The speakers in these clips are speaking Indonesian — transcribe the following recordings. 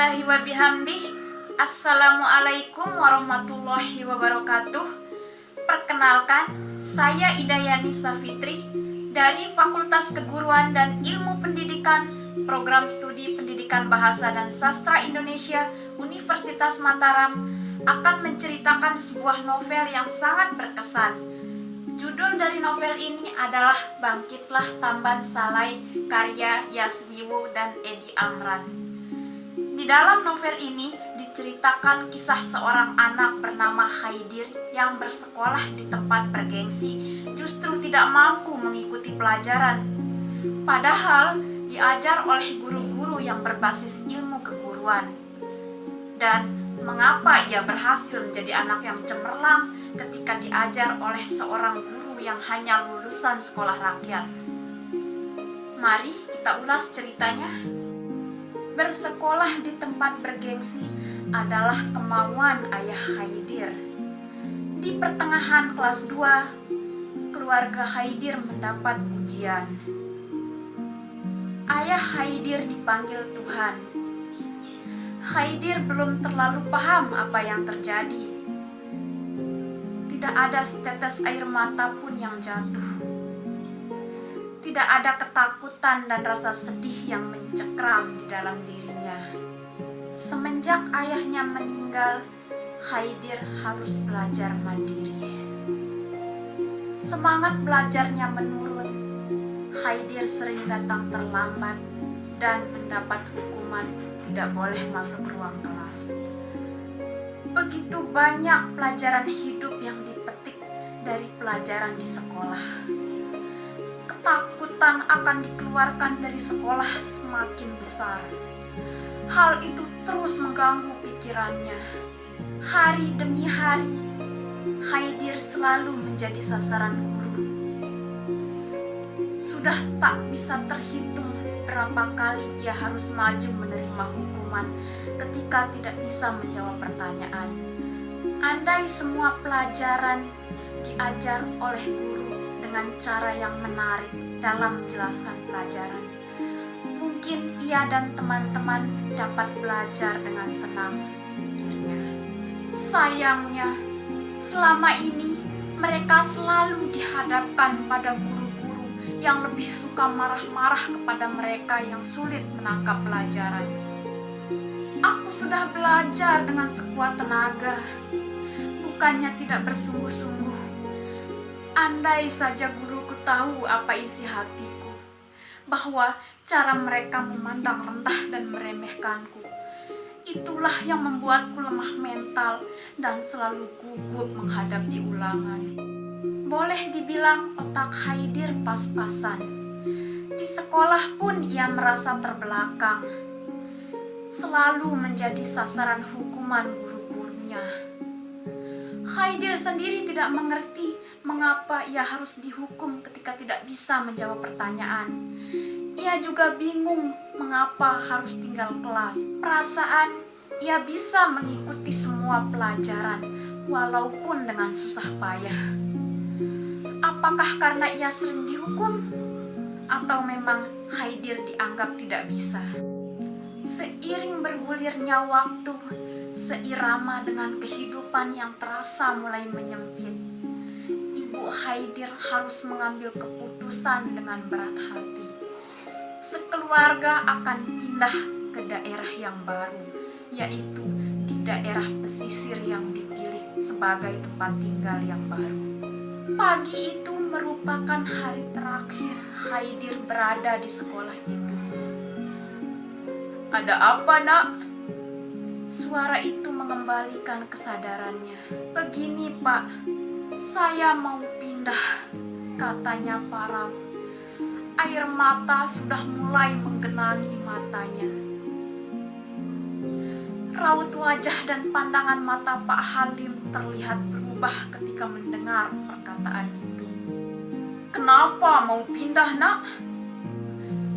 Subhanallahi wa bihamdih. Assalamualaikum warahmatullahi wabarakatuh. Perkenalkan, saya Idayani Safitri dari Fakultas Keguruan dan Ilmu Pendidikan, Program Studi Pendidikan Bahasa dan Sastra Indonesia, Universitas Mataram, akan menceritakan sebuah novel yang sangat berkesan. Judul dari novel ini adalah Bangkitlah Tamban Salai, karya Yaswiwo dan Edi Amran. Di dalam novel ini diceritakan kisah seorang anak bernama Haidir yang bersekolah di tempat bergengsi justru tidak mampu mengikuti pelajaran. Padahal diajar oleh guru-guru yang berbasis ilmu keguruan. Dan mengapa ia berhasil menjadi anak yang cemerlang ketika diajar oleh seorang guru yang hanya lulusan sekolah rakyat? Mari kita ulas ceritanya. Bersekolah di tempat bergengsi adalah kemauan ayah Haidir. Di pertengahan kelas 2, keluarga Haidir mendapat ujian. Ayah Haidir dipanggil Tuhan. Haidir belum terlalu paham apa yang terjadi. Tidak ada setetes air mata pun yang jatuh. Tidak ada ketakutan dan rasa sedih yang mencekram di dalam dirinya. Semenjak ayahnya meninggal, Haidir harus belajar mandiri. Semangat belajarnya menurun. Haidir sering datang terlambat dan mendapat hukuman tidak boleh masuk ruang kelas. Begitu banyak pelajaran hidup yang dipetik dari pelajaran di sekolah. Ketakutan akan dikeluarkan dari sekolah semakin besar. Hal itu terus mengganggu pikirannya. Hari demi hari, Haidir selalu menjadi sasaran guru. Sudah tak bisa terhitung berapa kali ia harus maju menerima hukuman ketika tidak bisa menjawab pertanyaan. Andai semua pelajaran diajar oleh guru dengan cara yang menarik dalam menjelaskan pelajaran, mungkin ia dan teman-teman dapat belajar dengan senang, pikirnya. Sayangnya, selama ini mereka selalu dihadapkan pada guru-guru yang lebih suka marah-marah kepada mereka yang sulit menangkap pelajaran. Aku sudah belajar dengan sekuat tenaga, bukannya tidak bersungguh-sungguh. Andai saja guruku tahu apa isi hatiku, bahwa cara mereka memandang rendah dan meremehkanku, itulah yang membuatku lemah mental dan selalu gugup menghadapi ulangan. Boleh dibilang otak Haidir pas-pasan. Di sekolah pun ia merasa terbelakang, selalu menjadi sasaran hukuman guru-gurunya. Haidir sendiri tidak mengerti mengapa ia harus dihukum ketika tidak bisa menjawab pertanyaan. Ia juga bingung mengapa harus tinggal kelas. Perasaan ia bisa mengikuti semua pelajaran walaupun dengan susah payah. Apakah karena ia sering dihukum? Atau memang Haidir dianggap tidak bisa? Seiring bergulirnya waktu, seirama dengan kehidupan yang terasa mulai menyempit, Ibu Haidir harus mengambil keputusan dengan berat hati. Sekeluarga akan pindah ke daerah yang baru, yaitu di daerah pesisir yang dipilih sebagai tempat tinggal yang baru. Pagi itu merupakan hari terakhir Haidir berada di sekolah itu. "Ada apa, Nak?" Suara itu mengembalikan kesadarannya. "Begini, Pak, saya mau pindah," katanya parau. Air mata sudah mulai menggenangi matanya. Raut wajah dan pandangan mata Pak Halim terlihat berubah ketika mendengar perkataan itu. "Kenapa mau pindah, Nak?"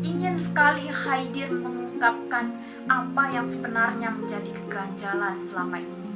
Ingin sekali Haidir mengungkapkan apa yang sebenarnya menjadi keganjalan selama ini.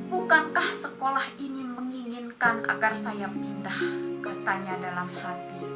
"Bukankah sekolah ini menginginkan agar saya pindah?" katanya dalam hati.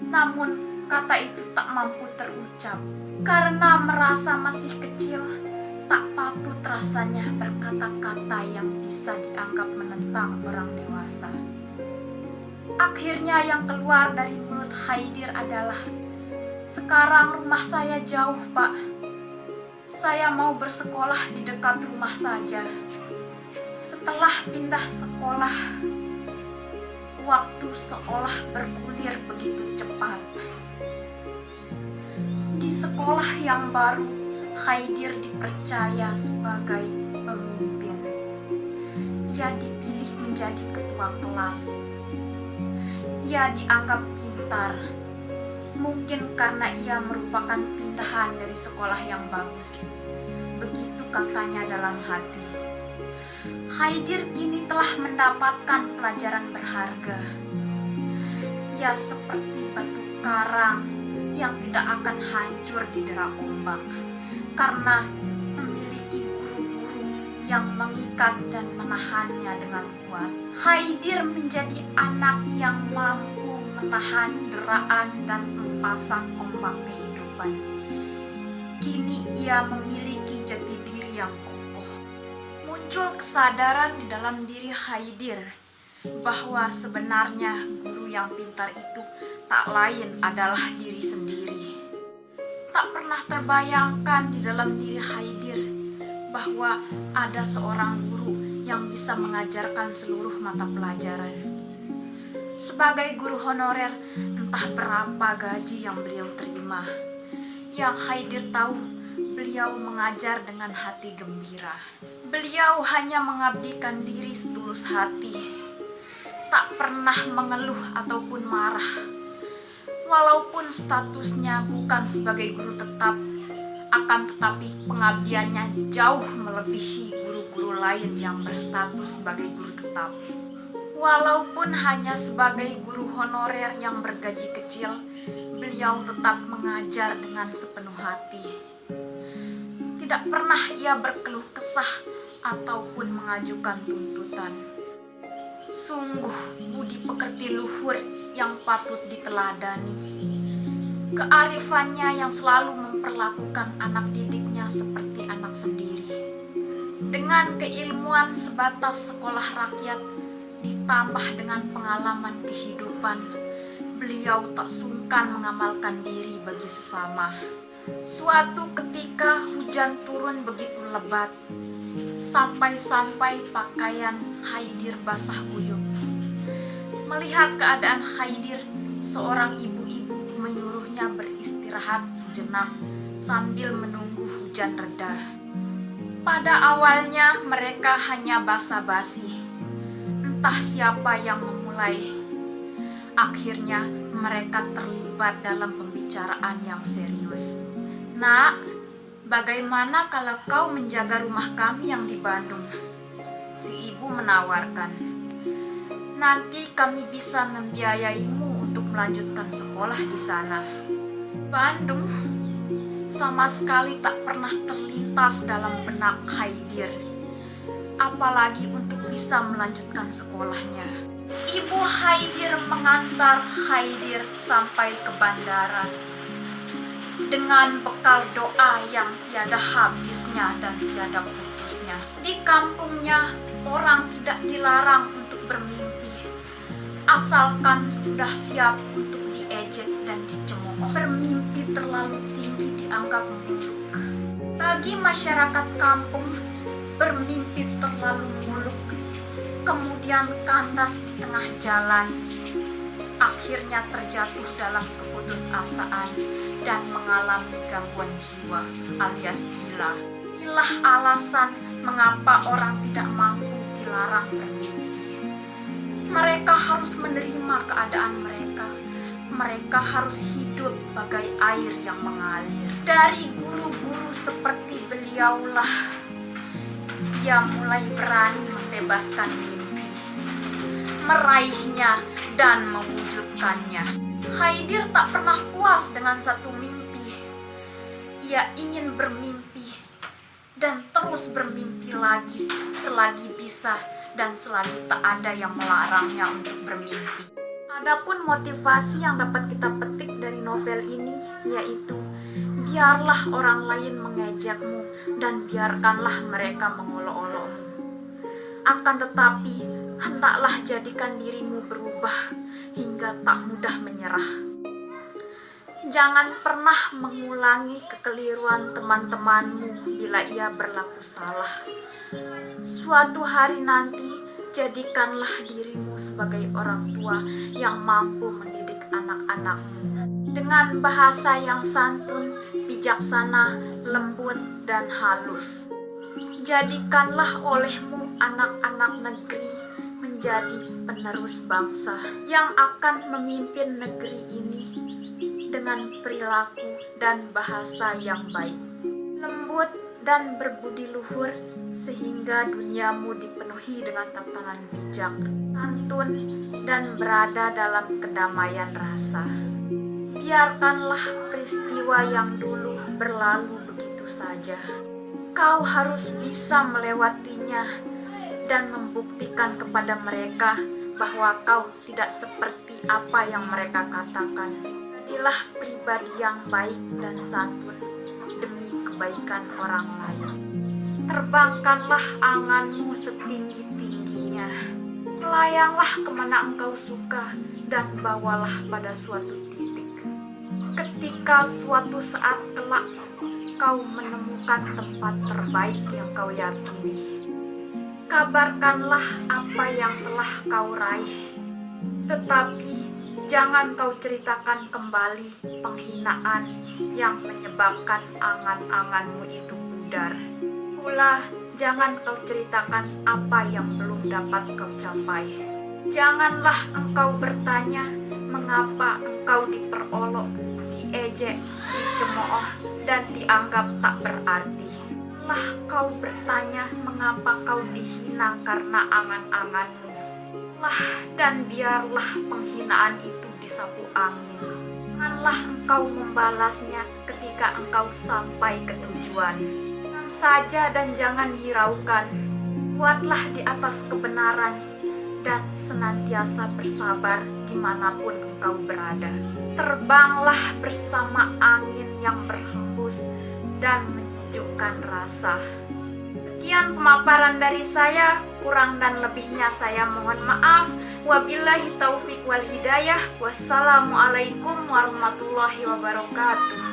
Namun kata itu tak mampu terucap. Karena merasa masih kecil, tak patut rasanya berkata-kata yang bisa dianggap menentang orang dewasa. Akhirnya yang keluar dari mulut Haidir adalah, "Sekarang rumah saya jauh, Pak. Saya mau bersekolah di dekat rumah saja." Setelah pindah sekolah, waktu seolah bergulir begitu cepat. Di sekolah yang baru, Haidir dipercaya sebagai pemimpin. Ia dipilih menjadi ketua kelas. Ia dianggap pintar, mungkin karena ia merupakan pindahan dari sekolah yang bagus. Begitu katanya dalam hati. Haidir kini telah mendapatkan pelajaran berharga. Ia seperti batu karang yang tidak akan hancur di derap ombak, karena memiliki guru-guru yang mengikat dan menahannya dengan kuat. Haidir menjadi anak yang mampu menahan deraan dan empasan ombak kehidupan. Kini ia memiliki jati diri yang kokoh. Muncul kesadaran di dalam diri Haidir bahwa sebenarnya guru yang pintar itu tak lain adalah diri sendiri. Tak pernah terbayangkan di dalam diri Haidir bahwa ada seorang guru yang bisa mengajarkan seluruh mata pelajaran. Sebagai guru honorer, entah berapa gaji yang beliau terima. Yang Haidir tahu, beliau mengajar dengan hati gembira. Beliau hanya mengabdikan diri setulus hati, tak pernah mengeluh ataupun marah. Walaupun statusnya bukan sebagai guru tetap, akan tetapi pengabdiannya jauh melebihi guru-guru lain yang berstatus sebagai guru tetap. Walaupun hanya sebagai guru honorer yang bergaji kecil, beliau tetap mengajar dengan sepenuh hati. Tidak pernah ia berkeluh kesah ataupun mengajukan tuntutan. Sungguh budi pekerti luhur yang patut diteladani. Kearifannya yang selalu memperlakukan anak didiknya seperti anak sendiri. Dengan keilmuan sebatas sekolah rakyat ditambah dengan pengalaman kehidupan, beliau tak sungkan mengamalkan diri bagi sesama. Suatu ketika hujan turun begitu lebat, sampai-sampai pakaian Haidir basah kuyup. Melihat keadaan Haidir, seorang ibu-ibu menyuruhnya beristirahat sejenak sambil menunggu hujan reda. Pada awalnya mereka hanya basa-basi, entah siapa yang memulai. Akhirnya mereka terlibat dalam pembicaraan yang serius. "Nak, bagaimana kalau kau menjaga rumah kami yang di Bandung?" Si ibu menawarkan. "Nanti kami bisa membiayaimu untuk melanjutkan sekolah di sana." Bandung sama sekali tak pernah terlintas dalam benak Haidir, apalagi untuk bisa melanjutkan sekolahnya. Ibu Haidir mengantar Haidir sampai ke bandara dengan bekal doa yang tiada habisnya dan tiada putusnya. Di kampungnya, orang tidak dilarang untuk bermimpi, asalkan sudah siap untuk diejek dan dicemooh. Bermimpi terlalu tinggi dianggap muluk. Bagi masyarakat kampung, bermimpi terlalu muluk, kemudian kandas di tengah jalan, akhirnya terjatuh dalam keputusasaan dan mengalami gangguan jiwa alias gila. Inilah alasan mengapa orang tidak mampu dilarang bermimpi. Mereka harus menerima keadaan mereka. Mereka harus hidup bagai air yang mengalir. Dari guru-guru seperti beliaulah ia mulai berani membebaskan mimpi, meraihnya dan mewujudkannya. Haidir tak pernah puas dengan satu mimpi. Ia ingin bermimpi dan terus bermimpi lagi selagi bisa dan selagi tak ada yang melarangnya untuk bermimpi. Adapun motivasi yang dapat kita petik dari novel ini, yaitu Biarlah orang lain mengejekmu dan biarkanlah mereka mengolok-olokmu. Akan tetapi, hendaklah jadikan dirimu berubah hingga tak mudah menyerah. Jangan pernah mengulangi kekeliruan teman-temanmu bila ia berlaku salah. Suatu hari nanti, jadikanlah dirimu sebagai orang tua yang mampu mendidik anak-anakmu dengan bahasa yang santun, bijaksana, lembut, dan halus. Jadikanlah olehmu anak-anak negeri menjadi penerus bangsa yang akan memimpin negeri ini dengan perilaku dan bahasa yang baik, lembut dan berbudi luhur, sehingga duniamu dipenuhi dengan tatanan bijak, santun, dan berada dalam kedamaian rasa. Biarkanlah peristiwa yang dulu berlalu begitu saja. Kau harus bisa melewatinya dan membuktikan kepada mereka bahwa kau tidak seperti apa yang mereka katakan. Jadilah pribadi yang baik dan santun demi kebaikan orang lain. Terbangkanlah anganmu setinggi-tingginya. Melayanglah kemana engkau suka dan bawalah pada suatu titik. Ketika suatu saat kelak kau menemukan tempat terbaik yang kau yakini, kabarkanlah apa yang telah kau raih. Tetapi jangan kau ceritakan kembali penghinaan yang menyebabkan angan-anganmu itu pudar. Pula jangan kau ceritakan apa yang belum dapat kau capai. Janganlah engkau bertanya mengapa engkau diperolok, diejek, dicemooh, dan dianggap tak berarti. Lah kau bertanya mengapa kau dihina karena angan-anganmu. Lah dan biarlah penghinaan itu disapu angin. Janganlah engkau membalasnya ketika engkau sampai ke tujuan. Tenang saja dan jangan hiraukan. Kuatlah di atas kebenaran dan senantiasa bersabar dimanapun engkau berada. Terbanglah bersama angin yang berhembus dan menyejukkan rasa. Sekian pemaparan dari saya, kurang dan lebihnya saya mohon maaf. Wabillahi taufik wal hidayah. Wassalamualaikum warahmatullahi wabarakatuh.